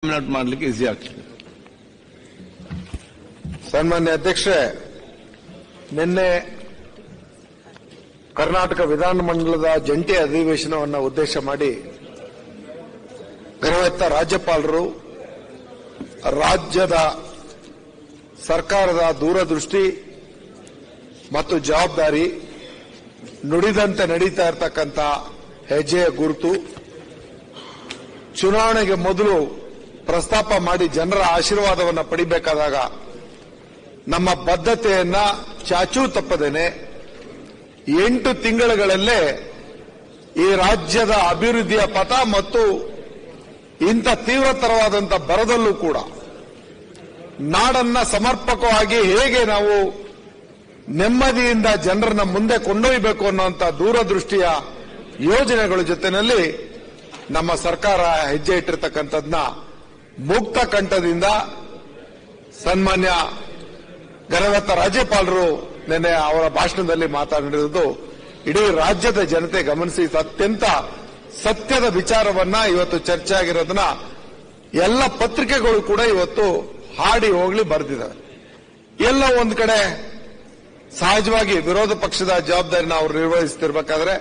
ಮಾಡಲಿಕ್ಕೆ ಈಸಿ ಆಗ್ತದೆ. ಸನ್ಮಾನ್ಯ ಅಧ್ಯಕ್ಷರೇ, ನಿನ್ನೆ ಕರ್ನಾಟಕ ವಿಧಾನಮಂಡಲದ ಜಂಟಿ ಅಧಿವೇಶನವನ್ನು ಉದ್ದೇಶ ಮಾಡಿ ಗೌರವಿತ ರಾಜ್ಯಪಾಲರು ರಾಜ್ಯದ ಸರ್ಕಾರದ ದೂರದೃಷ್ಟಿ ಮತ್ತು ಜವಾಬ್ದಾರಿ, ನುಡಿದಂತೆ ನಡೀತಾ ಇರತಕ್ಕಂಥ ಹೆಜ್ಜೆಯ ಗುರುತು, ಚುನಾವಣೆಗೆ ಮೊದಲು ಪ್ರಸ್ತಾಪ ಮಾಡಿ ಜನರ ಆಶೀರ್ವಾದವನ್ನು ಪಡಿಬೇಕಾದಾಗ ನಮ್ಮ ಬದ್ಧತೆಯನ್ನ ಚಾಚೂ ತಪ್ಪದೇನೆ 8 ತಿಂಗಳುಗಳಲ್ಲೇ ಈ ರಾಜ್ಯದ ಅಭಿವೃದ್ಧಿಯ ಪಥ ಮತ್ತು ಇಂಥ ತೀವ್ರತರವಾದಂಥ ಬರದಲ್ಲೂ ಕೂಡ ನಾಡನ್ನ ಸಮರ್ಪಕವಾಗಿ ಹೇಗೆ ನಾವು ನೆಮ್ಮದಿಯಿಂದ ಜನರನ್ನ ಮುಂದೆ ಕೊಂಡೊಯ್ಯಬೇಕು ಅನ್ನುವಂಥ ದೂರದೃಷ್ಟಿಯ ಯೋಜನೆಗಳ ಜೊತೆಯಲ್ಲಿ ನಮ್ಮ ಸರ್ಕಾರ ಹೆಜ್ಜೆ ಇಟ್ಟಿರ್ತಕ್ಕಂಥದ್ದನ್ನ ಮುಕ್ತ ಕಂಠದಿಂದ ಸನ್ಮಾನ್ಯ ಗೌರವಿತ ರಾಜ್ಯಪಾಲರು ನಿನ್ನೆ ಅವರ ಭಾಷಣದಲ್ಲಿ ಮಾತನಾಡಿರುವುದು ಇಡೀ ರಾಜ್ಯದ ಜನತೆ ಗಮನಿಸಿ ಅತ್ಯಂತ ಸತ್ಯದ ವಿಚಾರವನ್ನ ಇವತ್ತು ಚರ್ಚೆ ಆಗಿರೋದನ್ನ ಎಲ್ಲ ಪತ್ರಿಕೆಗಳು ಕೂಡ ಇವತ್ತು ಹಾಡಿ ಹೋಗ್ಲಿ ಬರೆದಿದ್ದಾರೆ. ಎಲ್ಲ ಒಂದ್ ಕಡೆ ಸಹಜವಾಗಿ ವಿರೋಧ ಪಕ್ಷದ ಜವಾಬ್ದಾರಿನ ಅವರು ನಿರ್ವಹಿಸುತ್ತಿರಬೇಕಾದ್ರೆ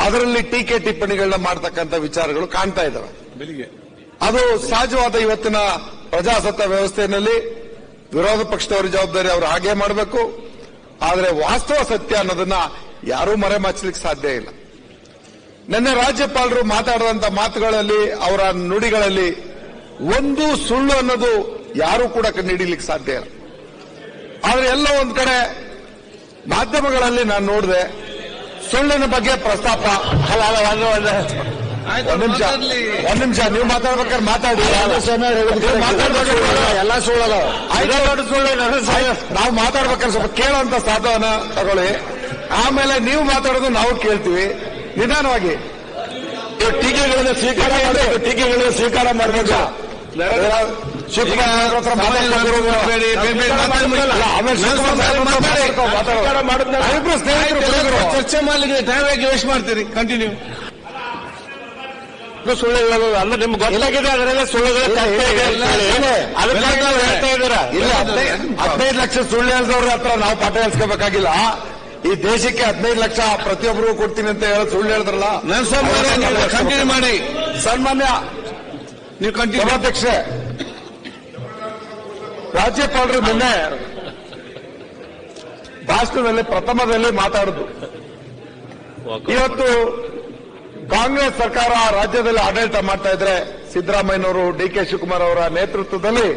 ಅದರಲ್ಲಿ ಟೀಕೆ ಟಿಪ್ಪಣಿಗಳನ್ನ ಮಾಡತಕ್ಕಂಥ ವಿಚಾರಗಳು ಕಾಣ್ತಾ ಇದ್ದಾವೆ. ಅದು ಸಹಜವಾದ ಇವತ್ತಿನ ಪ್ರಜಾಸತ್ತ ವ್ಯವಸ್ಥೆಯಲ್ಲಿ ವಿರೋಧ ಪಕ್ಷದವರ ಜವಾಬ್ದಾರಿ ಅವರು ಹಾಗೆ ಮಾಡಬೇಕು. ಆದರೆ ವಾಸ್ತವ ಸತ್ಯ ಅನ್ನೋದನ್ನ ಯಾರೂ ಮರೆಮಾಚಲಿಕ್ಕೆ ಸಾಧ್ಯ ಇಲ್ಲ. ನಿನ್ನೆ ರಾಜ್ಯಪಾಲರು ಮಾತಾಡಿದಂತ ಮಾತುಗಳಲ್ಲಿ, ಅವರ ನುಡಿಗಳಲ್ಲಿ ಒಂದು ಸುಳ್ಳು ಅನ್ನೋದು ಯಾರೂ ಕೂಡ ಕಂಡುಹಿಡಿಯಲಿಕ್ಕೆ ಸಾಧ್ಯ ಇಲ್ಲ. ಆದರೆ ಎಲ್ಲ ಒಂದ್ ಕಡೆ ಮಾಧ್ಯಮಗಳಲ್ಲಿ ನಾನು ನೋಡಿದೆ, ಸುಳ್ಳಿನ ಬಗ್ಗೆ ಪ್ರಸ್ತಾಪ. ಒಂದ್ ನಿಮಿಷ ನೀವು ಮಾತಾಡ್ಬೇಕಾದ್ರೆ ಮಾತಾಡಿ. ಎಲ್ಲ ಸುಳ್ಳಲ್ಲ, ನಾವು ಮಾತಾಡ್ಬೇಕಾದ್ರೆ ಸ್ವಲ್ಪ ಕೇಳೋಂತ ಸಾಧನ ತಗೊಳ್ಳಿ. ಆಮೇಲೆ ನೀವು ಮಾತಾಡೋದು ನಾವು ಕೇಳ್ತೀವಿ. ನಿಧಾನವಾಗಿ ಟೀಕೆಗಳನ್ನ ಸ್ವೀಕಾರ ಮಾಡಬೇಕು. ಚರ್ಚೆ ಮಾಡಲಿಕ್ಕೆ ಟೈಮ್ ಯಾಕೆ ವೇಸ್ಟ್ ಮಾಡ್ತೀರಿ? ಕಂಟಿನ್ಯೂ. ಸುಳ್ಳು ಹೇಳೋದು ಅಲ್ಲ, ನಿಮ್ಗೆ ಗೊತ್ತಾಗಿದೆ. ಅದರೆಲ್ಲ ಸುಳ್ಳುಗಳು ಹೇಳ್ತಾ ಇದ್ದೀರಾ. ಇಲ್ಲ, 15 ಲಕ್ಷ ಸುಳ್ಳು ಹೇಳಿದವ್ರ ಹತ್ರ ನಾವು ಪಾಠ ಹೇಳ್ಸ್ಕೋಬೇಕಾಗಿಲ್ಲ. ಈ ದೇಶಕ್ಕೆ 15 ಲಕ್ಷ ಪ್ರತಿಯೊಬ್ಬರಿಗೂ ಕೊಡ್ತೀನಿ ಅಂತ ಹೇಳಿ ಸುಳ್ಳು ಹೇಳಿದ್ರಲ್ಲ. ಕಂಟಿನ್ಯೂ ಮಾಡಿ. ಸನ್ಮಾನ್ಯ ನೀವು ಕಂಟಿನ್ಯೂ. ಅಧ್ಯಕ್ಷೆ, ರಾಜ್ಯಪಾಲರು ನಿನ್ನೆ ಭಾಷಣದಲ್ಲಿ ಪ್ರಥಮದಲ್ಲಿ ಮಾತಾಡುದು, ಇವತ್ತು ಕಾಂಗ್ರೆಸ್ ಸರ್ಕಾರ ರಾಜ್ಯದಲ್ಲಿ ಆಡಳಿತ ಮಾಡ್ತಾ ಇದ್ರೆ ಸಿದ್ದರಾಮಯ್ಯನವರು, ಡಿ ಕೆ ಶಿವಕುಮಾರ್ ಅವರ ನೇತೃತ್ವದಲ್ಲಿ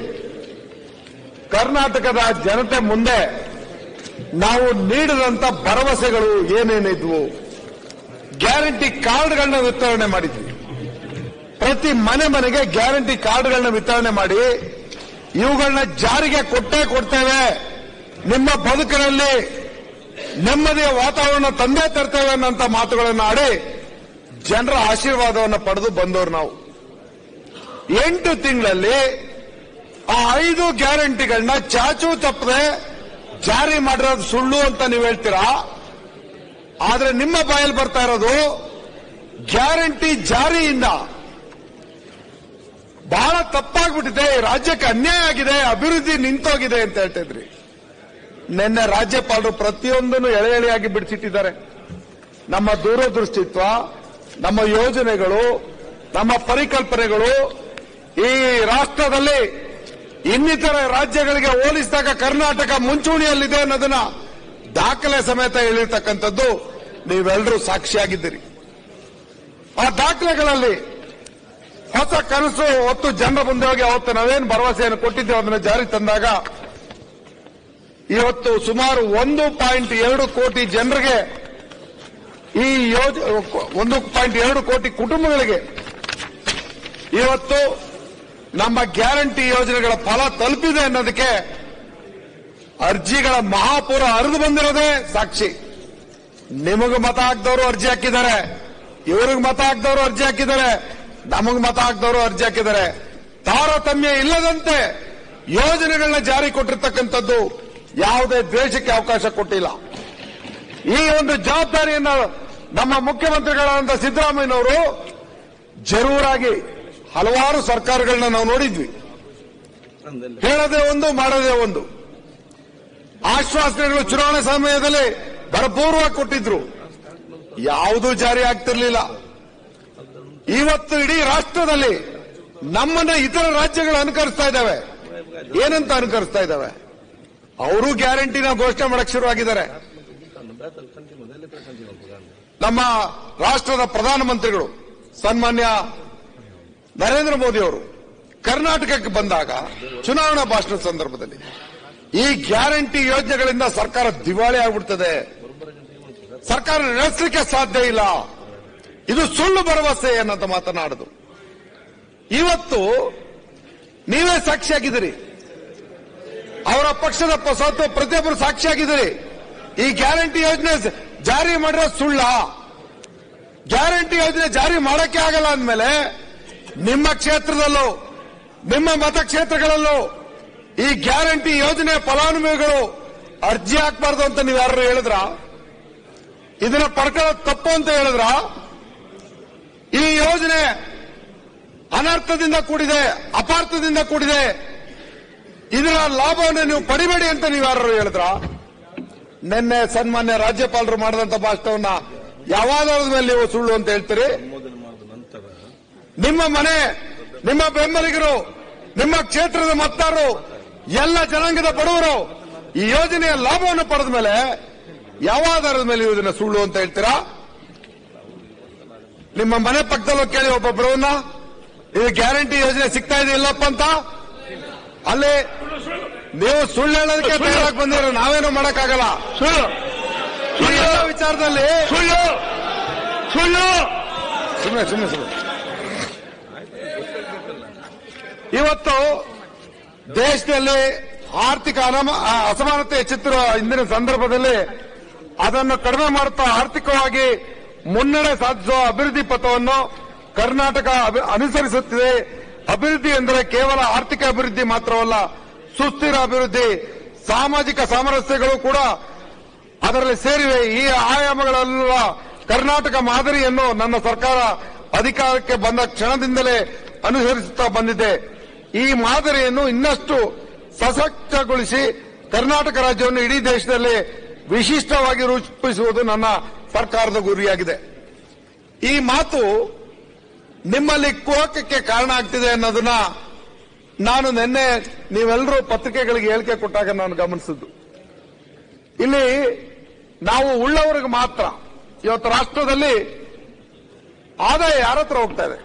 ಕರ್ನಾಟಕದ ಜನತೆ ಮುಂದೆ ನಾವು ನೀಡಿದಂತ ಭರವಸೆಗಳು ಏನೇನಿದ್ವು, ಗ್ಯಾರಂಟಿ ಕಾರ್ಡ್ಗಳನ್ನ ವಿತರಣೆ ಮಾಡಿದ್ವಿ. ಪ್ರತಿ ಮನೆಗೆ ಗ್ಯಾರಂಟಿ ಕಾರ್ಡ್ಗಳನ್ನ ವಿತರಣೆ ಮಾಡಿ ಇವುಗಳನ್ನ ಜಾರಿಗೆ ಕೊಟ್ಟೇ ಕೊಡ್ತೇವೆ, ನಿಮ್ಮ ಬದುಕಿನಲ್ಲಿ ನೆಮ್ಮದಿಯ ವಾತಾವರಣ ತಂದೇ ತರ್ತೇವೆ ಅನ್ನೋಂಥ ಮಾತುಗಳನ್ನು ಆಡಿ ಜನರ ಆಶೀರ್ವಾದವನ್ನು ಪಡೆದು ಬಂದವರು ನಾವು. 8 ತಿಂಗಳಲ್ಲಿ ಆ 5 ಗ್ಯಾರಂಟಿಗಳನ್ನ ಚಾಚೂ ತಪ್ಪದೆ ಜಾರಿ ಮಾಡಿರೋದು ಸುಳ್ಳು ಅಂತ ನೀವು ಹೇಳ್ತೀರಾ. ಆದ್ರೆ ನಿಮ್ಮ ಬಾಯಲ್ಲಿ ಬರ್ತಾ ಇರೋದು ಗ್ಯಾರಂಟಿ ಜಾರಿಯಿಂದ ಬಹಳ ತಪ್ಪಾಗ್ಬಿಟ್ಟಿದೆ, ರಾಜ್ಯಕ್ಕೆ ಅನ್ಯಾಯ ಆಗಿದೆ, ಅಭಿವೃದ್ಧಿ ನಿಂತೋಗಿದೆ ಅಂತ ಹೇಳ್ತಿದ್ರಿ. ನಿನ್ನೆ ರಾಜ್ಯಪಾಲರು ಪ್ರತಿಯೊಂದನ್ನು ಎಳೆ ಎಳೆಯಾಗಿ ಬಿಡಿಸಿಟ್ಟಿದ್ದಾರೆ. ನಮ್ಮ ದೂರದೃಷ್ಟಿತ್ವ, ನಮ್ಮ ಯೋಜನೆಗಳು, ನಮ್ಮ ಪರಿಕಲ್ಪನೆಗಳು ಈ ರಾಷ್ಟ್ರದಲ್ಲಿ ಇನ್ನಿತರ ರಾಜ್ಯಗಳಿಗೆ ಹೋಲಿಸಿದಾಗ ಕರ್ನಾಟಕ ಮುಂಚೂಣಿಯಲ್ಲಿದೆ ಅನ್ನೋದನ್ನ ದಾಖಲೆ ಸಮೇತ ಹೇಳಿರ್ತಕ್ಕಂಥದ್ದು ನೀವೆಲ್ಲರೂ ಸಾಕ್ಷಿಯಾಗಿದ್ದೀರಿ. ಆ ದಾಖಲೆಗಳಲ್ಲಿ ಹೊಸ ಕನಸು ಹೊತ್ತು ಜನರ ಮುಂದೆ ಹೋಗಿ ಅವತ್ತು ನಾವೇನು ಭರವಸೆಯನ್ನು ಕೊಟ್ಟಿದ್ದೇವೆ ಅದನ್ನು ಜಾರಿ ತಂದಾಗ ಇವತ್ತು ಸುಮಾರು 1.2 ಕೋಟಿ ಜನರಿಗೆ, ಈ 1.2 ಕೋಟಿ ಕುಟುಂಬಗಳಿಗೆ ಇವತ್ತು ನಮ್ಮ ಗ್ಯಾರಂಟಿ ಯೋಜನೆಗಳ ಫಲ ತಲುಪಿದೆ ಅನ್ನೋದಕ್ಕೆ ಅರ್ಜಿಗಳ ಮಹಾಪೂರ ಹರಿದು ಬಂದಿರೋದೇ ಸಾಕ್ಷಿ. ನಿಮಗೆ ಮತ ಹಾಕಿದವರು ಅರ್ಜಿ ಹಾಕಿದ್ದಾರೆ, ಇವ್ರಿಗೆ ಮತ ಹಾಕಿದವರು ಅರ್ಜಿ ಹಾಕಿದ್ದಾರೆ, ನಮಗೆ ಮತ ಹಾಕಿದವರು ಅರ್ಜಿ ಹಾಕಿದ್ದಾರೆ. ತಾರತಮ್ಯ ಇಲ್ಲದಂತೆ ಯೋಜನೆಗಳನ್ನ ಜಾರಿ ಕೊಟ್ಟಿರ್ತಕ್ಕಂಥದ್ದು ಯಾವುದೇ ದ್ವೇಷಕ್ಕೆ ಅವಕಾಶ ಕೊಟ್ಟಿಲ್ಲ. ಈ ಒಂದು ಜವಾಬ್ದಾರಿಯನ್ನು ನಮ್ಮ ಮುಖ್ಯಮಂತ್ರಿಗಳಾದಂಥ ಸಿದ್ದರಾಮಯ್ಯನವರು ಜರೂರಾಗಿ ಹಲವಾರು ಸರ್ಕಾರಗಳನ್ನ ನಾವು ನೋಡಿದ್ವಿ. ಹೇಳದೆ ಒಂದು ಮಾಡದೆ ಒಂದು. ಆಶ್ವಾಸನೆಗಳು ಚುನಾವಣೆ ಸಮಯದಲ್ಲಿ ಭರಪೂರ್ವವಾಗಿ ಕೊಟ್ಟಿದ್ರು, ಯಾವುದೂ ಜಾರಿ ಆಗ್ತಿರ್ಲಿಲ್ಲ. ಇವತ್ತು ಇಡೀ ರಾಷ್ಟ್ರದಲ್ಲಿ ನಮ್ಮನ್ನ ಇತರ ರಾಜ್ಯಗಳು ಅನುಕರಿಸ್ತಾ ಇದ್ದಾವೆ. ಏನಂತ ಅನುಕರಿಸ್ತಾ ಇದ್ದಾವೆ? ಅವರು ಗ್ಯಾರಂಟಿನ ಘೋಷಣೆ ಮಾಡಕ್ಕೆ ಶುರುವಾಗಿದ್ದಾರೆ. ನಮ್ಮ ರಾಷ್ಟ್ರದ ಪ್ರಧಾನಮಂತ್ರಿಗಳು ಸನ್ಮಾನ್ಯ ನರೇಂದ್ರ ಮೋದಿ ಅವರು ಕರ್ನಾಟಕಕ್ಕೆ ಬಂದಾಗ ಚುನಾವಣಾ ಭಾಷಣದ ಸಂದರ್ಭದಲ್ಲಿ ಈ ಗ್ಯಾರಂಟಿ ಯೋಜನೆಗಳಿಂದ ಸರ್ಕಾರ ದಿವಾಳಿ ಆಗ್ಬಿಡ್ತದೆ, ಸರ್ಕಾರ ನಡೆಸಲಿಕ್ಕೆ ಸಾಧ್ಯ ಇಲ್ಲ, ಇದು ಸುಳ್ಳು ಭರವಸೆ ಅನ್ನೋಂತ ಮಾತನಾಡುದು. ಇವತ್ತು ನೀವೇ ಸಾಕ್ಷಿಯಾಗಿದ್ದೀರಿ, ಅವರ ಪಕ್ಷದ ಪ್ರತಿಯೊಬ್ಬರು ಸಾಕ್ಷಿಯಾಗಿದ್ದೀರಿ. ಈ ಗ್ಯಾರಂಟಿ ಯೋಜನೆ ಜಾರಿ ಮಾಡಿರೋ ಸುಳ್ಳ. ಗ್ಯಾರಂಟಿ ಯೋಜನೆ ಜಾರಿ ಮಾಡಕ್ಕೆ ಆಗಲ್ಲ ಅಂದಮೇಲೆ ನಿಮ್ಮ ಕ್ಷೇತ್ರದಲ್ಲೂ ನಿಮ್ಮ ಮತಕ್ಷೇತ್ರಗಳಲ್ಲೂ ಈ ಗ್ಯಾರಂಟಿ ಯೋಜನೆ ಫಲಾನುಭವಿಗಳು ಅರ್ಜಿ ಹಾಕಬಾರ್ದು ಅಂತ ನೀವು ಯಾರು ಹೇಳಿದ್ರ? ಇದನ್ನ ಪಡ್ಕೊಳ್ಳೋದು ತಪ್ಪು ಅಂತ ಹೇಳಿದ್ರ? ಈ ಯೋಜನೆ ಅನರ್ಥದಿಂದ ಕೂಡಿದೆ, ಅಪಾರ್ಥದಿಂದ ಕೂಡಿದೆ, ಇದರ ಲಾಭವನ್ನು ನೀವು ಪಡಿಬೇಡಿ ಅಂತ ನೀವು ಯಾರು ಹೇಳಿದ್ರ? ನಿನ್ನೆ ಸನ್ಮಾನ್ಯ ರಾಜ್ಯಪಾಲರು ಮಾಡಿದಂತ ಭಾಷಣವನ್ನ ಯಾವಾಧಾರದ ಮೇಲೆ ನೀವು ಸುಳ್ಳು ಅಂತ ಹೇಳ್ತೀರಿ? ನಿಮ್ಮ ಮನೆ, ನಿಮ್ಮ ಬೆಂಬಲಿಗರು, ನಿಮ್ಮ ಕ್ಷೇತ್ರದ ಮತದಾರರು, ಎಲ್ಲ ಜನಾಂಗದ ಬಡವರು ಈ ಯೋಜನೆಯ ಲಾಭವನ್ನು ಪಡೆದ ಮೇಲೆ ಯಾವ ಆಧಾರದ ಮೇಲೆ ಇದನ್ನ ಸುಳ್ಳು ಅಂತ ಹೇಳ್ತೀರಾ? ನಿಮ್ಮ ಮನೆ ಪಕ್ಕದಲ್ಲೂ ಕೇಳಿ ಒಬ್ಬೊಬ್ಬರನ್ನ ಇದು ಗ್ಯಾರಂಟಿ ಯೋಜನೆ ಸಿಗ್ತಾ ಇದೆ ಇಲ್ಲಪ್ಪ ಅಂತ. ಅಲ್ಲಿ ನೀವು ಸುಳ್ಳು ಹೇಳೋದಕ್ಕೆ ತಯಾರಾಗಿ ಬಂದಿರೋ, ನಾವೇನು ಮಾಡಕ್ಕಾಗಲ್ಲ. ವಿಚಾರದಲ್ಲಿ ಸುಮ್ಮನೆ ಇವತ್ತು ದೇಶದಲ್ಲಿ ಆರ್ಥಿಕ ಅಸಮಾನತೆ ಹೆಚ್ಚುತ್ತಿರುವ ಇಂದಿನ ಸಂದರ್ಭದಲ್ಲಿ ಅದನ್ನು ಕಡಿಮೆ ಮಾಡುತ್ತಾ ಆರ್ಥಿಕವಾಗಿ ಮುನ್ನಡೆ ಸಾಧಿಸುವ ಅಭಿವೃದ್ಧಿ ಪಥವನ್ನು ಕರ್ನಾಟಕ ಅನುಸರಿಸುತ್ತಿದೆ. ಅಭಿವೃದ್ಧಿ ಎಂದರೆ ಕೇವಲ ಆರ್ಥಿಕ ಅಭಿವೃದ್ಧಿ ಮಾತ್ರವಲ್ಲ, ಸುಸ್ಥಿರ ಅಭಿವೃದ್ಧಿ, ಸಾಮಾಜಿಕ ಸಾಮರಸ್ಯಗಳು ಕೂಡ ಅದರಲ್ಲಿ ಸೇರಿವೆ. ಈ ಆಯಾಮಗಳೆಲ್ಲ ಕರ್ನಾಟಕ ಮಾದರಿಯನ್ನು ನನ್ನ ಸರ್ಕಾರ ಅಧಿಕಾರಕ್ಕೆ ಬಂದ ಕ್ಷಣದಿಂದಲೇ ಅನುಸರಿಸುತ್ತಾ ಬಂದಿದೆ. ಈ ಮಾದರಿಯನ್ನು ಇನ್ನಷ್ಟು ಸಶಕ್ತಗೊಳಿಸಿ ಕರ್ನಾಟಕ ರಾಜ್ಯವನ್ನು ಇಡೀ ದೇಶದಲ್ಲಿ ವಿಶಿಷ್ಟವಾಗಿ ರೂಪಿಸುವುದು ನನ್ನ ಸರ್ಕಾರದ ಗುರಿಯಾಗಿದೆ. ಈ ಮಾತು ನಿಮ್ಮಲ್ಲಿ ಕುಹಕಕ್ಕೆ ಕಾರಣ ಆಗ್ತಿದೆ ಅನ್ನೋದನ್ನ ನಾನು ನಿನ್ನೆ ನೀವೆಲ್ಲರೂ ಪತ್ರಿಕೆಗಳಿಗೆ ಹೇಳಿಕೆ ಕೊಟ್ಟಾಗ ನಾನು ಗಮನಿಸಿದ್ದು. ಇಲ್ಲಿ ನಾವು ಉಳ್ಳವರಿಗೆ ಮಾತ್ರ ಇವತ್ತು ರಾಷ್ಟ್ರದಲ್ಲಿ ಆದಾಯ ಯಾರ ಹತ್ರ ಹೋಗ್ತಾ ಇದೆ,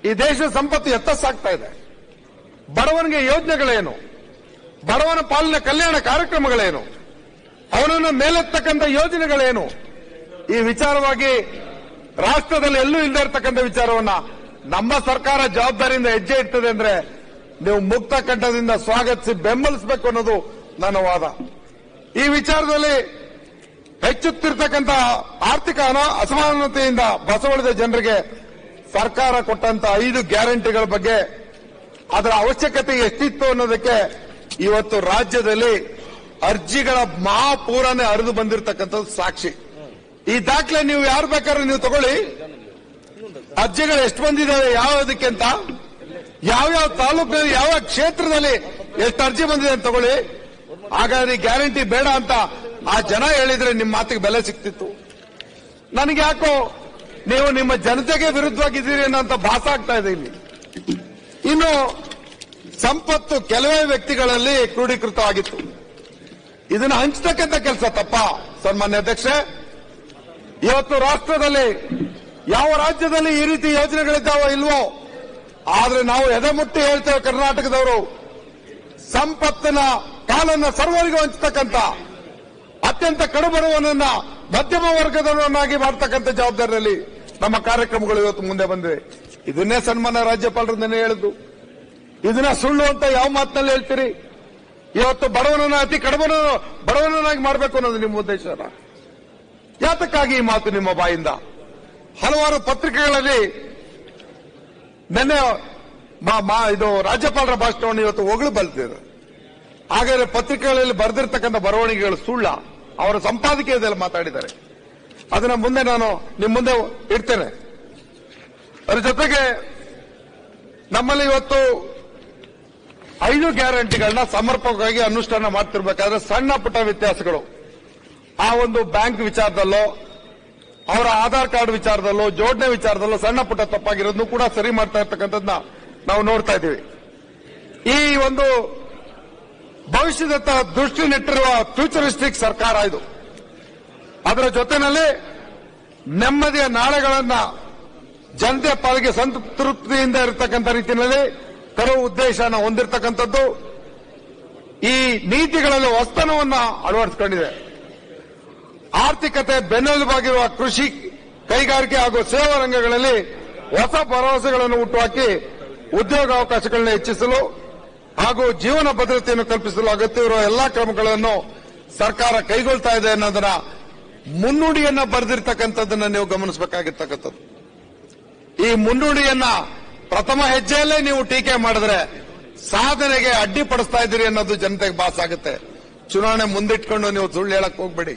ಈ ದೇಶದ ಸಂಪತ್ತು ಎತ್ತಸಾಗ್ತಾ ಇದೆ, ಬಡವನಿಗೆ ಯೋಜನೆಗಳೇನು, ಬಡವನ ಪಾಲಿನ ಕಲ್ಯಾಣ ಕಾರ್ಯಕ್ರಮಗಳೇನು, ಅವನನ್ನು ಮೇಲೆತ್ತಕ್ಕಂಥ ಯೋಜನೆಗಳೇನು, ಈ ವಿಚಾರವಾಗಿ ರಾಷ್ಟ್ರದಲ್ಲಿ ಎಲ್ಲೂ ಇಲ್ಲದೆ ಇರತಕ್ಕಂಥ ವಿಚಾರವನ್ನ ನಮ್ಮ ಸರ್ಕಾರ ಜವಾಬ್ದಾರಿಯಿಂದ ಹೆಜ್ಜೆ ಇಡ್ತದೆ ಅಂದ್ರೆ ನೀವು ಮುಕ್ತ ಕಂಠದಿಂದ ಸ್ವಾಗತಿಸಿ ಬೆಂಬಲಿಸಬೇಕು ಅನ್ನೋದು ನನ್ನ ವಾದ. ಈ ವಿಚಾರದಲ್ಲಿ ಹೆಚ್ಚುತ್ತಿರ್ತಕ್ಕಂಥ ಆರ್ಥಿಕ ಅಸಮಾನತೆಯಿಂದ ಬಸವಳಿದ ಜನರಿಗೆ ಸರ್ಕಾರ ಕೊಟ್ಟಂತ 5 ಗ್ಯಾರಂಟಿಗಳ ಬಗ್ಗೆ ಅದರ ಅವಶ್ಯಕತೆ ಎಷ್ಟಿತ್ತು ಅನ್ನೋದಕ್ಕೆ ಇವತ್ತು ರಾಜ್ಯದಲ್ಲಿ ಅರ್ಜಿಗಳ ಮಹಾಪೂರನೇ ಹರಿದು ಬಂದಿರತಕ್ಕಂಥದ್ದು ಸಾಕ್ಷಿ. ಈ ದಾಖಲೆ ನೀವು ಯಾರು ಬೇಕಾದ್ರೂ ನೀವು ತಗೊಳ್ಳಿ, ಅರ್ಜಿಗಳು ಎಷ್ಟು ಬಂದಿದ್ದಾವೆ ಯಾವುದಕ್ಕೆ ಅಂತ, ಯಾವ್ಯಾವ ತಾಲೂಕಿನಲ್ಲಿ ಯಾವ ಕ್ಷೇತ್ರದಲ್ಲಿ ಎಷ್ಟು ಅರ್ಜಿ ಬಂದಿದೆ ಅಂತ ತಗೊಳ್ಳಿ. ಹಾಗಾದ್ರೆ ಗ್ಯಾರಂಟಿ ಬೇಡ ಅಂತ ಆ ಜನ ಹೇಳಿದ್ರೆ ನಿಮ್ಮ ಮಾತಿಗೆ ಬೆಲೆ ಸಿಕ್ತಿತ್ತು. ನನಗೆ ಯಾಕೋ ನೀವು ನಿಮ್ಮ ಜನತೆಗೆ ವಿರುದ್ಧವಾಗಿದ್ದೀರಿ ಅನ್ನೋಂಥ ಭಾಸ ಆಗ್ತಾ ಇದೆ ಇಲ್ಲಿ. ಇನ್ನು ಸಂಪತ್ತು ಕೆಲವೇ ವ್ಯಕ್ತಿಗಳಲ್ಲಿ ಕ್ರೋಢೀಕೃತವಾಗಿತ್ತು. ಇದನ್ನು ಹಂಚತಕ್ಕಂಥ ಕೆಲಸ ತಪ್ಪ ಸನ್ಮಾನ್ಯ ಅಧ್ಯಕ್ಷೆ? ಇವತ್ತು ರಾಷ್ಟ್ರದಲ್ಲಿ ಯಾವ ರಾಜ್ಯದಲ್ಲಿ ಈ ರೀತಿ ಯೋಜನೆಗಳಿದ್ದಾವೋ ಇಲ್ವೋ, ಆದ್ರೆ ನಾವು ಎದೆಮುಟ್ಟಿ ಹೇಳ್ತೇವೆ, ಕರ್ನಾಟಕದವರು ಸಂಪತ್ತಿನ ಪಾಲನ್ನ ಸರ್ವರಿಗೂ ಹಂಚತಕ್ಕಂಥ, ಅತ್ಯಂತ ಕಡುಬಡವನನ್ನ ಮಧ್ಯಮ ವರ್ಗದವರನ್ನಾಗಿ ಮಾಡತಕ್ಕಂಥ ಜವಾಬ್ದಾರಿಯಲ್ಲಿ ನಮ್ಮ ಕಾರ್ಯಕ್ರಮಗಳು ಇವತ್ತು ಮುಂದೆ ಬಂದಿವೆ. ಇದನ್ನೇ ಸನ್ಮಾನ್ಯ ರಾಜ್ಯಪಾಲರು ನೆನೆ ಹೇಳಿದ್ರು. ಇದನ್ನ ಸುಳ್ಳು ಅಂತ ಯಾವ ಮಾತಿನಲ್ಲಿ ಹೇಳ್ತೀರಿ? ಇವತ್ತು ಬಡವನನ್ನ ಅತಿ ಬಡವನನ್ನಾಗಿ ಮಾಡಬೇಕು ಅನ್ನೋದು ನಿಮ್ಮ ಉದ್ದೇಶ. ಯಾತಕ್ಕಾಗಿ ಈ ಮಾತು ನಿಮ್ಮ ಬಾಯಿಂದ? ಹಲವಾರು ಪತ್ರಿಕೆಗಳಲ್ಲಿ ನಿನ್ನೆ ಇದು ರಾಜ್ಯಪಾಲರ ಭಾಷಣವನ್ನು ಇವತ್ತು ಹೊಗಳು ಬಲ್ತಿದ್ದಾರೆ. ಹಾಗಾದ್ರೆ ಪತ್ರಿಕೆಗಳಲ್ಲಿ ಬರೆದಿರ್ತಕ್ಕಂಥ ಬರವಣಿಗೆಗಳು ಸುಳ್ಳ? ಅವರ ಸಂಪಾದಕೀಯದಲ್ಲಿ ಮಾತಾಡಿದ್ದಾರೆ. ಅದನ್ನ ಮುಂದೆ ನಾನು ನಿಮ್ಮ ಮುಂದೆ ಇಡ್ತೇನೆ. ಅದರ ಜೊತೆಗೆ ನಮ್ಮಲ್ಲಿ ಇವತ್ತು 5 ಗ್ಯಾರಂಟಿಗಳನ್ನ ಸಮರ್ಪಕವಾಗಿ ಅನುಷ್ಠಾನ ಮಾಡ್ತಿರ್ಬೇಕಾದ್ರೆ ಸಣ್ಣ ಪುಟ್ಟ ವ್ಯತ್ಯಾಸಗಳು, ಆ ಒಂದು ಬ್ಯಾಂಕ್ ವಿಚಾರದಲ್ಲೋ ಅವರ ಆಧಾರ್ ಕಾರ್ಡ್ ವಿಚಾರದಲ್ಲೋ ಜೋಡಣೆ ವಿಚಾರದಲ್ಲೋ ಸಣ್ಣ ಪುಟ್ಟ ತಪ್ಪಾಗಿರೋದನ್ನು ಕೂಡ ಸರಿ ಮಾಡ್ತಾ ಇರ್ತಕ್ಕಂಥದ್ದನ್ನ ನಾವು ನೋಡ್ತಾ ಇದ್ದೀವಿ. ಈ ಒಂದು ಭವಿಷ್ಯದತ್ತ ದೃಷ್ಟಿ ನೆಟ್ಟಿರುವ ಫ್ಯೂಚರಿಸ್ಟಿಕ್ ಸರ್ಕಾರ ಇದು. ಅದರ ಜೊತೆಯಲ್ಲಿ ನೆಮ್ಮದಿಯ ನಾಳೆಗಳನ್ನ ಜನತೆಯ ಪಾಲಿಗೆ ಸಂತೃಪ್ತಿಯಿಂದ ಇರತಕ್ಕಂಥ ರೀತಿಯಲ್ಲಿ ತರುವ ಉದ್ದೇಶನ ಹೊಂದಿರತಕ್ಕಂಥದ್ದು. ಈ ನೀತಿಗಳಲ್ಲಿ ಹೊಸತನವನ್ನ ಅಳವಡಿಸಿಕೊಂಡಿದೆ. ಆರ್ಥಿಕತೆ ಬೆನ್ನೆಲುಬಾಗಿರುವ ಕೃಷಿ, ಕೈಗಾರಿಕೆ ಹಾಗೂ ಸೇವಾ ರಂಗಗಳಲ್ಲಿ ಹೊಸ ಭರವಸೆಗಳನ್ನು ಹುಟ್ಟುಹಾಕಿ ಉದ್ಯೋಗಾವಕಾಶಗಳನ್ನು ಹೆಚ್ಚಿಸಲು ಹಾಗೂ ಜೀವನ ಭದ್ರತೆಯನ್ನು ಕಲ್ಪಿಸಲು ಅಗತ್ಯವಿರುವ ಎಲ್ಲಾ ಕ್ರಮಗಳನ್ನು ಸರ್ಕಾರ ಕೈಗೊಳ್ತಾ ಇದೆ ಅನ್ನೋದನ್ನ ಮುನ್ನುಡಿಯನ್ನ ಬರೆದಿರ್ತಕ್ಕಂಥದ್ದನ್ನ ನೀವು ಗಮನಿಸಬೇಕಾಗಿರ್ತಕ್ಕಂಥದ್ದು. ಈ ಮುನ್ನುಡಿಯನ್ನ ಪ್ರಥಮ ಹೆಜ್ಜೆಯಲ್ಲೇ ನೀವು ಟೀಕೆ ಮಾಡಿದ್ರೆ ಸಾಧನೆಗೆ ಅಡ್ಡಿಪಡಿಸ್ತಾ ಇದ್ದೀರಿ ಅನ್ನೋದು ಜನತೆಗೆ ಭಾಸ ಆಗುತ್ತೆ. ಚುನಾವಣೆ ಮುಂದಿಟ್ಕೊಂಡು ನೀವು ಸುಳ್ಳು ಹೇಳಕ್ ಹೋಗ್ಬೇಡಿ.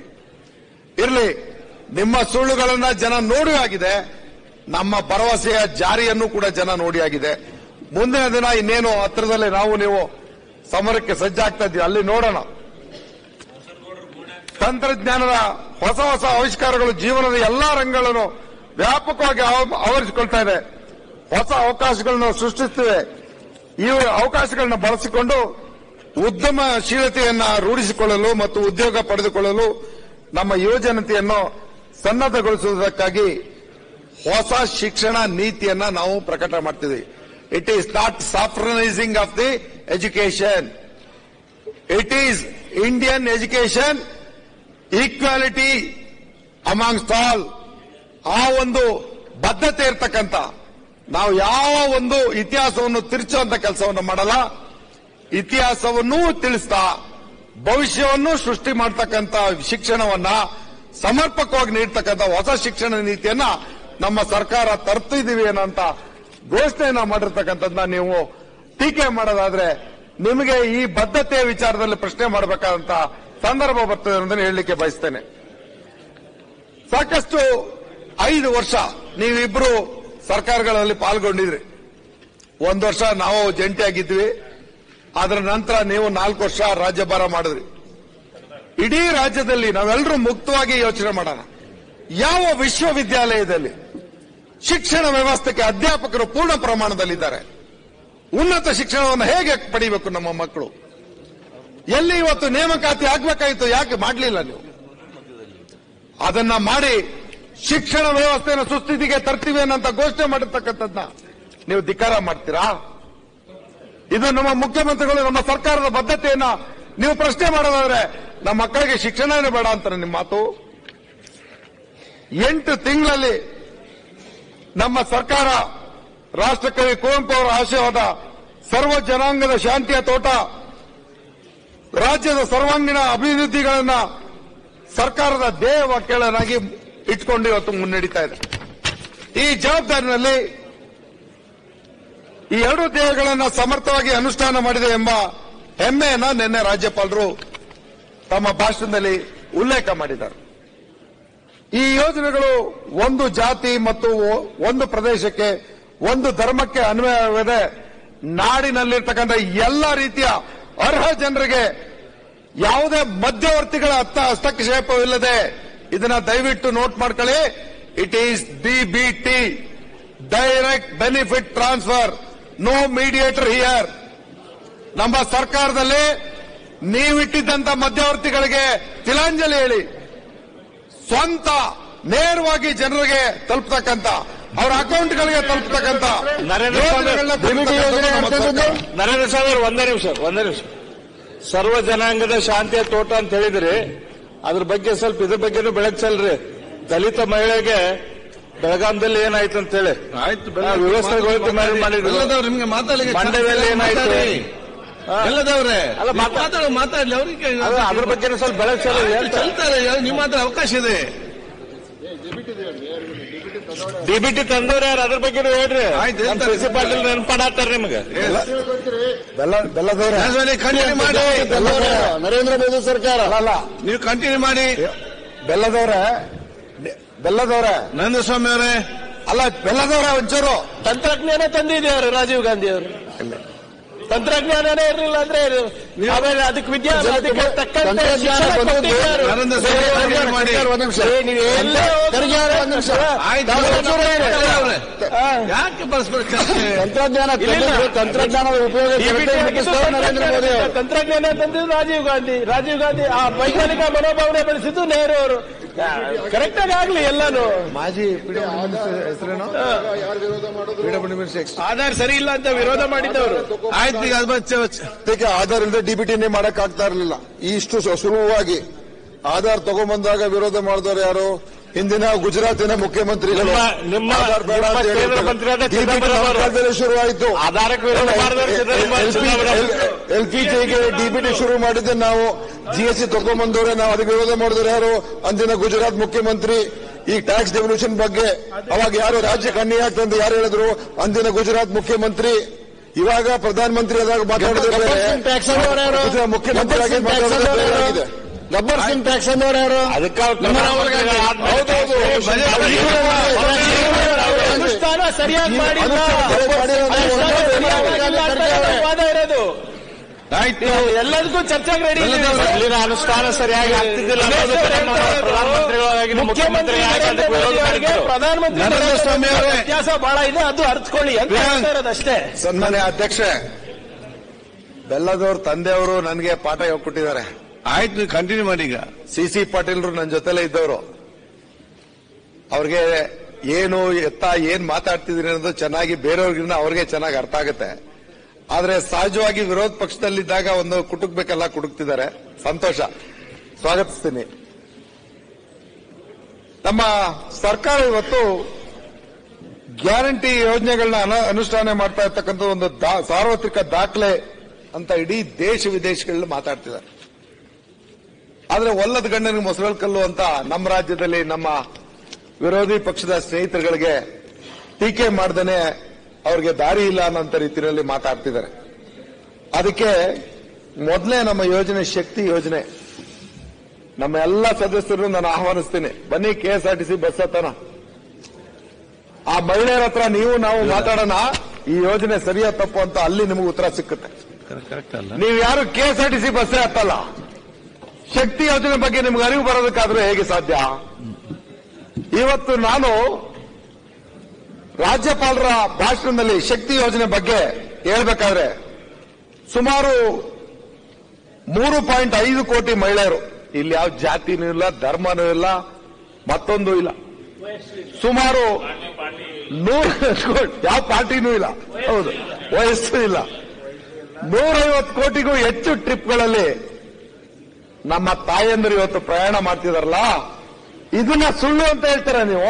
ಇರಲಿ, ನಿಮ್ಮ ಸುಳ್ಳುಗಳನ್ನ ಜನ ನೋಡಿ ಆಗಿದೆ, ನಮ್ಮ ಭರವಸೆಯ ಜಾರಿಯನ್ನು ಕೂಡ ಜನ ನೋಡಿ ಆಗಿದೆ. ಮುಂದಿನ ದಿನ ಇನ್ನೇನು ಹತ್ತಿರದಲ್ಲಿ ನಾವು ನೀವು ಸಮರಕ್ಕೆ ಸಜ್ಜಾಗ್ತಾ ಇದ್ದೀವಿ, ಅಲ್ಲಿ ನೋಡೋಣ. ತಂತ್ರಜ್ಞಾನದ ಹೊಸ ಹೊಸ ಆವಿಷ್ಕಾರಗಳು ಜೀವನದ ಎಲ್ಲಾ ರಂಗಗಳನ್ನು ವ್ಯಾಪಕವಾಗಿ ಆವರಿಸಿಕೊಳ್ತಾ ಇದೆ, ಹೊಸ ಅವಕಾಶಗಳನ್ನು ಸೃಷ್ಟಿಸುತ್ತಿವೆ. ಈ ಅವಕಾಶಗಳನ್ನು ಬಳಸಿಕೊಂಡು ಉದ್ಯಮಶೀಲತೆಯನ್ನ ರೂಢಿಸಿಕೊಳ್ಳಲು ಮತ್ತು ಉದ್ಯೋಗ ಪಡೆದುಕೊಳ್ಳಲು ನಮ್ಮ ಯುವಜನತೆಯನ್ನು ಸನ್ನದ್ಧಗೊಳಿಸುವುದಕ್ಕಾಗಿ ಹೊಸ ಶಿಕ್ಷಣ ನೀತಿಯನ್ನ ನಾವು ಪ್ರಕಟ ಮಾಡ್ತಿದ್ದೀವಿ. It is not saffronising of the education, it is Indian education equality amongst all. ಆ ಒಂದು ಬದ್ಧತೆ ಇರ್ತಕ್ಕಂಥ, ನಾವು ಯಾವ ಒಂದು ಇತಿಹಾಸವನ್ನು ತಿರುಚುವಂತ ಕೆಲಸವನ್ನು ಮಾಡಲ್ಲ, ಇತಿಹಾಸವನ್ನೂ ತಿಳಿಸ್ತಾ ಭವಿಷ್ಯವನ್ನು ಸೃಷ್ಟಿ ಮಾಡತಕ್ಕಂಥ ಶಿಕ್ಷಣವನ್ನ ಸಮರ್ಪಕವಾಗಿ ನೀಡತಕ್ಕಂಥ ಹೊಸ ಶಿಕ್ಷಣ ನೀತಿಯನ್ನ ನಮ್ಮ ಸರ್ಕಾರ ತರ್ತಿದ್ದೀವಿ ಅನ್ನೋಂತ ಘೋಷಣೆಯನ್ನ ಮಾಡಿರ್ತಕ್ಕಂಥದ್ದನ್ನ ನೀವು ಟೀಕೆ ಮಾಡೋದಾದ್ರೆ ನಿಮಗೆ ಈ ಬದ್ಧತೆಯ ವಿಚಾರದಲ್ಲಿ ಪ್ರಶ್ನೆ ಮಾಡಬೇಕಾದಂತ ಸಂದರ್ಭ ಬರ್ತದೆ ಅನ್ನೋದನ್ನು ಹೇಳಲಿಕ್ಕೆ ಬಯಸ್ತೇನೆ. ಸಾಕಷ್ಟು 5 ವರ್ಷ ನೀವಿಬ್ರು ಸರ್ಕಾರಗಳಲ್ಲಿ ಪಾಲ್ಗೊಂಡಿದ್ರಿ. 1 ವರ್ಷ ನಾವು ಜಂಟಿಯಾಗಿದ್ವಿ, ಅದರ ನಂತರ ನೀವು 4 ವರ್ಷ ರಾಜ್ಯಭಾರ ಮಾಡಿದ್ರಿ. ಇಡೀ ರಾಜ್ಯದಲ್ಲಿ ನಾವೆಲ್ಲರೂ ಮುಕ್ತವಾಗಿ ಯೋಚನೆ ಮಾಡೋಣ. ಯಾವ ವಿಶ್ವವಿದ್ಯಾಲಯದಲ್ಲಿ ಶಿಕ್ಷಣ ವ್ಯವಸ್ಥೆಗೆ ಅಧ್ಯಾಪಕರು ಪೂರ್ಣ ಪ್ರಮಾಣದಲ್ಲಿದ್ದಾರೆ? ಉನ್ನತ ಶಿಕ್ಷಣವನ್ನು ಹೇಗೆ ಪಡೆಯಬೇಕು ನಮ್ಮ ಮಕ್ಕಳು? ಎಲ್ಲಿ ಇವತ್ತು ನೇಮಕಾತಿ ಆಗ್ಬೇಕಾಯಿತು, ಯಾಕೆ ಮಾಡಲಿಲ್ಲ ನೀವು? ಅದನ್ನ ಮಾಡಿ ಶಿಕ್ಷಣ ವ್ಯವಸ್ಥೆಯನ್ನು ಸುಸ್ಥಿತಿಗೆ ತರ್ತೀವಿ ಅನ್ನೋಂತ ಘೋಷಣೆ ಮಾಡಿರ್ತಕ್ಕಂಥದ್ದನ್ನ ನೀವು ಧಿಕ್ಕಾರ ಮಾಡ್ತೀರಾ? ಇದು ನಮ್ಮ ಮುಖ್ಯಮಂತ್ರಿಗಳು, ನಮ್ಮ ಸರ್ಕಾರದ ಬದ್ಧತೆಯನ್ನ ನೀವು ಪ್ರಶ್ನೆ ಮಾಡೋದಾದ್ರೆ ನಮ್ಮ ಮಕ್ಕಳಿಗೆ ಶಿಕ್ಷಣನೇ ಬೇಡ ಅಂತಾರೆ ನಿಮ್ಮ ಮಾತು. 8 ತಿಂಗಳಲ್ಲಿ ನಮ್ಮ ಸರ್ಕಾರ ರಾಷ್ಟ್ರಕವಿ ಕುವೆಂಪು ಅವರ ಆಶಯವಾದ ಸರ್ವ ಜನಾಂಗದ ಶಾಂತಿಯ ತೋಟ, ರಾಜ್ಯದ ಸರ್ವಾಂಗೀಣ ಅಭಿವೃದ್ಧಿಗಳನ್ನ ಸರ್ಕಾರದ ಧ್ಯೇಯ ವಾಕ್ಯಗಳನ್ನಾಗಿ ಇಟ್ಕೊಂಡು ಇವತ್ತು ಮುನ್ನಡೀತಾ ಇದೆ. ಈ ಜವಾಬ್ದಾರಿನಲ್ಲಿ ಈ 2 ಧ್ಯೇಯಗಳನ್ನು ಸಮರ್ಥವಾಗಿ ಅನುಷ್ಠಾನ ಮಾಡಿದೆ ಎಂಬ ಹೆಮ್ಮೆಯನ್ನ ನಿನ್ನೆ ರಾಜ್ಯಪಾಲರು ತಮ್ಮ ಭಾಷಣದಲ್ಲಿ ಉಲ್ಲೇಖ ಮಾಡಿದ್ದಾರೆ. ಈ ಯೋಜನೆಗಳು ಒಂದು ಜಾತಿ ಮತ್ತು ಒಂದು ಪ್ರದೇಶಕ್ಕೆ, ಒಂದು ಧರ್ಮಕ್ಕೆ ಅನ್ವಯವಾಗದೆ ನಾಡಿನಲ್ಲಿರ್ತಕ್ಕಂಥ ಎಲ್ಲ ರೀತಿಯ ಅರ್ಹ ಜನರಿಗೆ ಯಾವುದೇ ಮಧ್ಯವರ್ತಿಗಳ ಹಸ್ತಕ್ಷೇಪವಿಲ್ಲದೆ, ಇದನ್ನ ದಯವಿಟ್ಟು ನೋಟ್ ಮಾಡ್ಕೊಳ್ಳಿ, it is DBT, direct benefit transfer, no mediator here. ನಮ್ಮ ಸರ್ಕಾರದಲ್ಲಿ ನೀವಿಟ್ಟಿದ್ದಂತ ಮಧ್ಯವರ್ತಿಗಳಿಗೆ ತಿಲಾಂಜಲಿ ಹೇಳಿ ಸ್ವಂತ ನೇರವಾಗಿ ಜನರಿಗೆ ತಲುಪತಕ್ಕಂತ, ಅವರ ಅಕೌಂಟ್ಗಳಿಗೆ ತಲುಪತಕ್ಕಂತ ನರೇಂದ್ರ ಸ್ವಾಮಿ ಒಂದೇ ನಿಮಿಷ ಸರ್ವ ಜನಾಂಗದ ಶಾಂತಿಯ ತೋಟ ಅಂತ ಹೇಳಿದ್ರಿ. ಅದ್ರ ಬಗ್ಗೆ ಸ್ವಲ್ಪ ಇದ್ರ ಬಗ್ಗೆನೂ ಬೆಳಗ್ಸಲ್ರಿ. ದಲಿತ ಮಹಿಳೆಗೆ ಬೆಳಗಾಂದಲ್ಲಿ ಏನಾಯ್ತು ಅಂತ ಹೇಳಿ ವ್ಯವಸ್ಥೆಗಳು ಮಾಡಿದ್ರು. ನಿಮ್ಗೆ ಮಾತಾಡಲಿಕ್ಕೆ ಮಂಡ್ಯದಲ್ಲಿ ಏನಾಯ್ತು ಎಲ್ಲದವ್ರೆ ಅಲ್ಲ ಮಾತಾಡ್ಲಿ, ಅವ್ರಿಗೆ ಅದ್ರ ಬಗ್ಗೆ ಸ್ವಲ್ಪ ಬೆಳಗ್ಸಲ್ಲ ಹೇಳ್ತಾರೆ. ನಿಮ್ಮ ಮಾತ್ರ ಅವಕಾಶ ಇದೆ. ಡಿಬಿಟಿ ತಂದವ್ರು ಯಾರು ಅದ್ರ ಬಗ್ಗೆ ಹೇಳ್ರಿ. ಸಿ ಪಾಟೀಲ್ ನೆನಪಾಡತ್ತಾರ ನಿಮ್ಗೆ. ಕಂಟಿನ್ಯೂ ಮಾಡಿ, ನರೇಂದ್ರ ಮೋದಿ ಸರ್ಕಾರ ಅಲ್ಲ, ನೀವು ಕಂಟಿನ್ಯೂ ಮಾಡಿ. ಬೆಲ್ಲದವ್ರೆ ನರೇಂದ್ರ ಸ್ವಾಮಿ ಅವರೇ, ಅಲ್ಲ ಬೆಲ್ಲದವರ ಒಂಚೂರು ತಂತ್ರಜ್ಞಾನ ತಂದಿದ್ದಾರೆ ರಾಜೀವ್ ಗಾಂಧಿ ಅವರು. ತಂತ್ರಜ್ಞಾನನೇ ಇರಲಿಲ್ಲ ಅಂದ್ರೆ ಆಮೇಲೆ ಅದಕ್ಕೆ ಅದಕ್ಕೆ ತಕ್ಕಂತೆ ಶಿಕ್ಷಣ ಕೊಟ್ಟಿದ್ದಾರೆ. ಯಾಕೆ ಪರಸ್ಪರ ಚರ್ಚೆ? ತಂತ್ರಜ್ಞಾನದ ಉಪಯೋಗ ತಂತ್ರಜ್ಞಾನ ತಂದಿದ್ದು ರಾಜೀವ್ ಗಾಂಧಿ ಆ ವೈಜ್ಞಾನಿಕ ಮನೋಭಾವನೆ ಬೆಳೆಸಿದ್ದು ನೆಹರು ಅವರು. ಕರೆಕ್ಟ್ ಆಗಿ ಆಗ್ಲಿ ಎಲ್ಲಾನು. ಮಾಜಿ ಹೆಸರೇನು ಆಧಾರ್ ಸರಿ ಇಲ್ಲ ಅಂತ ವಿರೋಧ ಮಾಡಿದ್ದವರು. ಆಯ್ತು, ಈಗ ಅದಕ್ಕೆ ಆಧಾರ್ ಇಲ್ಲದೆ ಡಿಬಿಟಿನೇ ಮಾಡಕ್ ಆಗ್ತಾ ಇರಲಿಲ್ಲ. ಇಷ್ಟು ಸುಲಭವಾಗಿ ಆಧಾರ್ ತಗೊಂಡ್ಬಂದಾಗ ವಿರೋಧ ಮಾಡಿದವರು ಯಾರು? ಹಿಂದಿನ ಗುಜರಾತಿನ ಮುಖ್ಯಮಂತ್ರಿಗಳು. ಆಧಾರ್ ಬೇಡ ಅಂತ ಹೇಳಿ ಶುರುವಾಯಿತು. LPGಗೆ ಡಿಬಿಟಿ ಶುರು ಮಾಡಿದ್ದೆ ನಾವು. GST ತಗೊಂಡ್ಬಂದವ್ರೆ ನಾವು. ಅದಕ್ಕೆ ವಿರೋಧ ಮಾಡಿದವರು ಯಾರು? ಅಂದಿನ ಗುಜರಾತ್ ಮುಖ್ಯಮಂತ್ರಿ. ಈ ಟ್ಯಾಕ್ಸ್ ಡೆವಲ್ಯೂಷನ್ ಬಗ್ಗೆ ಅವಾಗ ಯಾರು ರಾಜ್ಯಕ್ಕೆ ಅನ್ಯಾಯ ಆಗ್ತಂತ ಯಾರು ಹೇಳಿದ್ರು? ಅಂದಿನ ಗುಜರಾತ್ ಮುಖ್ಯಮಂತ್ರಿ. ಇವಾಗ ಪ್ರಧಾನಮಂತ್ರಿ ಆದಾಗ ಮಾತಾಡಿದ್ರೆ ಮುಖ್ಯಮಂತ್ರಿ ಆಗಿ ಮಾತಾಡಿದ್ರೆ ಗಬ್ಬರ್ ಸಿಂಗ್ ಟ್ಯಾಕ್ಸ್ ಅನ್ನೋರು ಯಾರು? ಅನುಷ್ಠಾನ ಸರಿಯಾಗಿ ಮಾಡಿಲ್ಲ ವಾದ ಇರೋದು. ಆಯ್ತು, ಎಲ್ಲದಕ್ಕೂ ಚರ್ಚೆಗೆ ರೆಡಿ. ಇಲ್ಲಿನ ಅನುಷ್ಠಾನ ಸರಿಯಾಗಿ ಆಗ್ತಿದ್ದಿಲ್ಲ. ಮುಖ್ಯಮಂತ್ರಿ ಪ್ರಧಾನಮಂತ್ರಿ ವ್ಯತ್ಯಾಸ ಬಹಳ ಇದೆ, ಅದು ಅರ್ಥಕೊಳ್ಳಿ ಅಂತ ಇರೋದಷ್ಟೇ. ಸನ್ಮಾನ್ಯ ಅಧ್ಯಕ್ಷೆ, ಬೆಲ್ಲದವ್ರ ತಂದೆಯವರು ನನಗೆ ಪಾಠ ಹೇಳ್ಕೊಟ್ಟಿದ್ದಾರೆ. ಆಯ್ತು, ನೀವು ಕಂಟಿನ್ಯೂ ಮಾಡಿ. ಈಗ CC ಪಾಟೀಲ್ರು ನನ್ನ ಜೊತೆಲೇ ಇದ್ದವರು. ಅವ್ರಿಗೆ ಏನು ಏನ್ ಮಾತಾಡ್ತಿದ್ರಿ ಅನ್ನೋದು ಚೆನ್ನಾಗಿ ಬೇರೆಯವ್ರಿಗಿಂತ ಅವ್ರಿಗೆ ಚೆನ್ನಾಗಿ ಅರ್ಥ ಆಗುತ್ತೆ. ಆದ್ರೆ ಸಹಜವಾಗಿ ವಿರೋಧ ಪಕ್ಷದಲ್ಲಿದ್ದಾಗ ಒಂದು ಕುಟುಕ್ಬೇಕೆಲ್ಲ ಕುಟುಕ್ತಿದ್ದಾರೆ. ಸಂತೋಷ, ಸ್ವಾಗತಿಸ್ತೀನಿ. ನಮ್ಮ ಸರ್ಕಾರ ಇವತ್ತು ಗ್ಯಾರಂಟಿ ಯೋಜನೆಗಳನ್ನ ಅನುಷ್ಠಾನ ಮಾಡ್ತಾ ಇರ್ತಕ್ಕಂಥ ಒಂದು ಸಾರ್ವತ್ರಿಕ ದಾಖಲೆ ಅಂತ ಇಡೀ ದೇಶ ವಿದೇಶಗಳಲ್ಲಿ ಮಾತಾಡ್ತಿದ್ದಾರೆ. ಆದ್ರೆ ಒಲ್ಲದ ಗಂಡನಿಗೆ ಮೊಸರಲ್ ಕಲ್ಲು ಅಂತ ನಮ್ಮ ರಾಜ್ಯದಲ್ಲಿ ನಮ್ಮ ವಿರೋಧಿ ಪಕ್ಷದ ಸ್ನೇಹಿತರುಗಳಿಗೆ ಟೀಕೆ ಮಾಡ್ದೇನೆ ಅವ್ರಿಗೆ ದಾರಿ ಇಲ್ಲ ಅನ್ನೋಂಥ ರೀತಿಯಲ್ಲಿ ಮಾತಾಡ್ತಿದ್ದಾರೆ. ಅದಕ್ಕೆ ಮೊದಲೇ ನಮ್ಮ ಯೋಜನೆ ಶಕ್ತಿ ಯೋಜನೆ. ನಮ್ಮ ಎಲ್ಲ ಸದಸ್ಯರು ನಾನು ಆಹ್ವಾನಿಸ್ತೀನಿ, ಬನ್ನಿ KSRTC ಬಸ್ ಹತ್ತನ. ಆ ಮಹಿಳೆಯರ ಹತ್ರ ನಾವು ಮಾತಾಡೋಣ, ಈ ಯೋಜನೆ ಸರಿಯಾ ತಪ್ಪು ಅಂತ. ಅಲ್ಲಿ ನಿಮಗೆ ಉತ್ತರ ಸಿಕ್ಕುತ್ತೆ. ನೀವು ಯಾರು KSRTC ಬಸ್ಸೇ ಹತ್ತಲ್ಲ. ಶಕ್ತಿ ಯೋಜನೆ ಬಗ್ಗೆ ನಿಮ್ಗೆ ಅರಿವು ಬರೋದಕ್ಕಾದ್ರೂ ಹೇಗೆ ಸಾಧ್ಯ? ಇವತ್ತು ನಾನು ರಾಜ್ಯಪಾಲರ ಭಾಷಣದಲ್ಲಿ ಶಕ್ತಿ ಯೋಜನೆ ಬಗ್ಗೆ ಹೇಳ್ಬೇಕಾದ್ರೆ ಸುಮಾರು 3.5 ಕೋಟಿ ಮಹಿಳೆಯರು, ಇಲ್ಲಿ ಯಾವ ಜಾತಿನೂ ಇಲ್ಲ, ಧರ್ಮನೂ ಇಲ್ಲ, ಮತ್ತೊಂದು ಇಲ್ಲ, ಸುಮಾರು 100 ಯಾವ ಪಾರ್ಟಿನೂ ಇಲ್ಲ, ಹೌದು, ವಯಸ್ಸು ಇಲ್ಲ, 150 ಕೋಟಿಗೂ ಹೆಚ್ಚು ಟ್ರಿಪ್ಗಳಲ್ಲಿ ನಮ್ಮ ತಾಯಂದರು ಇವತ್ತು ಪ್ರಯಾಣ ಮಾಡ್ತಿದಾರಲ್ಲ. ಇದನ್ನ ಸುಳ್ಳು ಅಂತ ಹೇಳ್ತೀರಾ ನೀವು?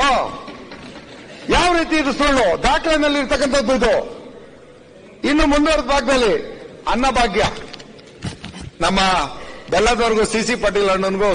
ಯಾವ ರೀತಿ ಇದು ಸುಳ್ಳು? ದಾಖಲೆನಲ್ಲಿ ಇರ್ತಕ್ಕಂಥದ್ದು ಇದು. ಇನ್ನು ಮುಂದುವರೆದ ಭಾಗದಲ್ಲಿ ಅನ್ನಭಾಗ್ಯ, ನಮ್ಮ ಬೆಲ್ಲದವ್ರಿಗೂ CC ಪಾಟೀಲ್ ಅಣ್ಣನಿಗೂ